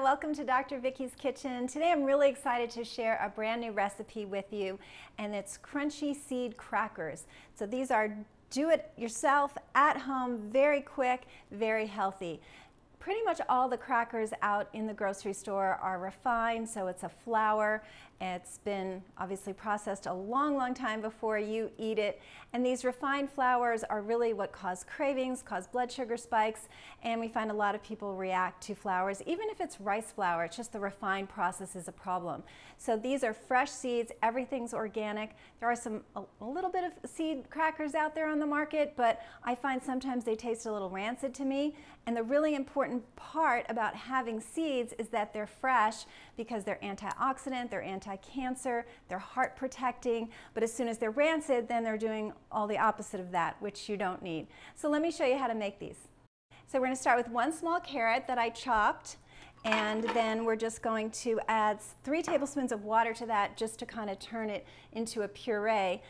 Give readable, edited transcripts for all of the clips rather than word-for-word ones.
welcome to Dr. Vikki's Kitchen. Today I'm really excited to share a brand new recipe with you, and it's crunchy seed crackers. So these are do-it-yourself, at home, very quick, very healthy. Pretty much all the crackers out in the grocery store are refined, so it's a flour. It's been obviously processed a long time before you eat it. And these refined flours are really what cause cravings, cause blood sugar spikes, and we find a lot of people react to flours. Even if it's rice flour, it's just the refined process is a problem. So these are fresh seeds, everything's organic. There are a little bit of seed crackers out there on the market, but I find sometimes they taste a little rancid to me. And the really important part about having seeds is that they're fresh because they're antioxidant, they're anti-cancer, they're heart protecting, but as soon as they're rancid, then they're doing all the opposite of that, which you don't need. So let me show you how to make these. So we're going to start with one small carrot that I chopped, and then we're just going to add 3 tablespoons of water to that just to kind of turn it into a puree.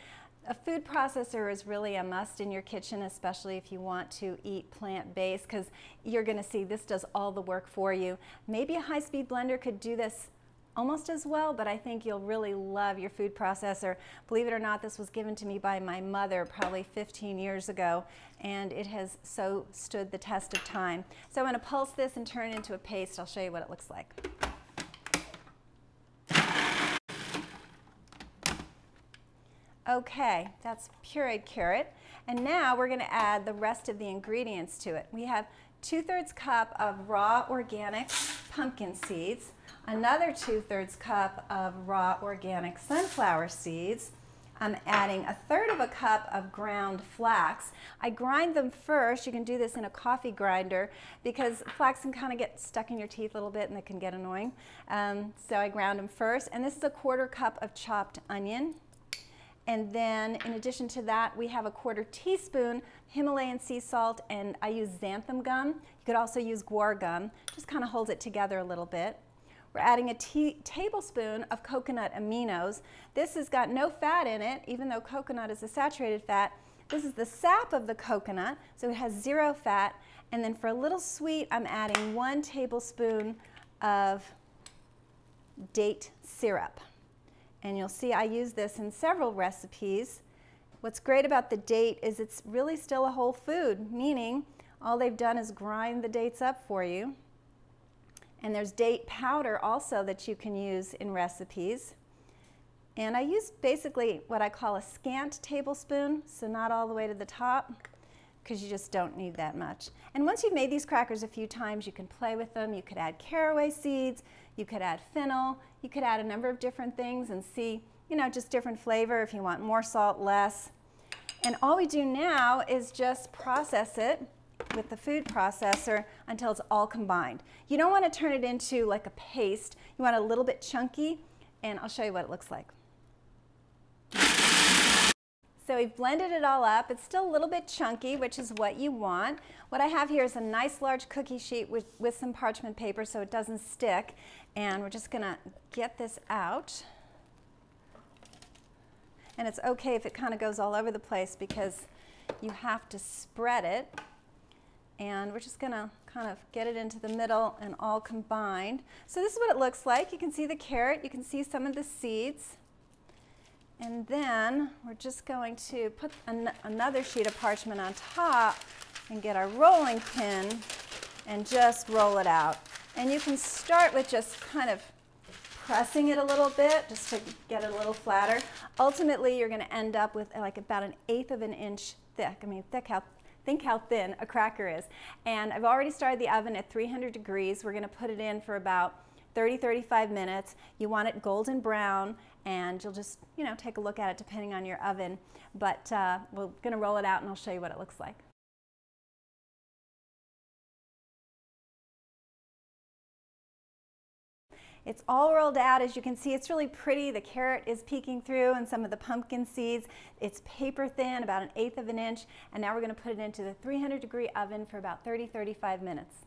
A food processor is really a must in your kitchen, especially if you want to eat plant-based, because you're going to see this does all the work for you. Maybe a high-speed blender could do this almost as well, but I think you'll really love your food processor. Believe it or not, this was given to me by my mother probably 15 years ago, and it has so stood the test of time. So I'm going to pulse this and turn it into a paste. I'll show you what it looks like. Okay, that's pureed carrot, and now we're going to add the rest of the ingredients to it. We have 2/3 cup of raw organic pumpkin seeds, another 2/3 cup of raw organic sunflower seeds. I'm adding 1/3 cup of ground flax. I grind them first. You can do this in a coffee grinder because flax can kind of get stuck in your teeth a little bit and it can get annoying. So I ground them first, and this is 1/4 cup of chopped onion. And then in addition to that, we have 1/4 teaspoon Himalayan sea salt, and I use xanthan gum. You could also use guar gum. Just kind of holds it together a little bit. We're adding a tablespoon of coconut aminos. This has got no fat in it, even though coconut is a saturated fat. This is the sap of the coconut, so it has 0 fat. And then for a little sweet, I'm adding 1 tablespoon of date syrup. And you'll see I use this in several recipes. What's great about the date is it's really still a whole food, meaning all they've done is grind the dates up for you. And there's date powder also that you can use in recipes. And I use basically what I call a scant tablespoon, so not all the way to the top, because you just don't need that much. And once you've made these crackers a few times, you can play with them. You could add caraway seeds, you could add fennel, you could add a number of different things and see, just different flavor if you want more salt, less. And all we do now is just process it with the food processor until it's all combined. You don't want to turn it into like a paste. You want it a little bit chunky, and I'll show you what it looks like. So we've blended it all up. It's still a little bit chunky, which is what you want. What I have here is a nice large cookie sheet with some parchment paper so it doesn't stick. And we're just going to get this out. And it's okay if it kind of goes all over the place because you have to spread it. And we're just going to kind of get it into the middle and all combined. So this is what it looks like. You can see the carrot. You can see some of the seeds. And then we're just going to put another sheet of parchment on top and get our rolling pin and just roll it out. And you can start with just kind of pressing it a little bit just to get it a little flatter. Ultimately, you're going to end up with like about 1/8 of an inch thick. I mean, think how thin a cracker is. And I've already started the oven at 300 degrees. We're going to put it in for about 30-35 minutes. You want it golden brown, and you'll just, take a look at it depending on your oven. But we're going to roll it out and I'll show you what it looks like. It's all rolled out. As you can see, it's really pretty. The carrot is peeking through and some of the pumpkin seeds. It's paper thin, about 1/8 of an inch. And now we're going to put it into the 300-degree oven for about 30-35 minutes.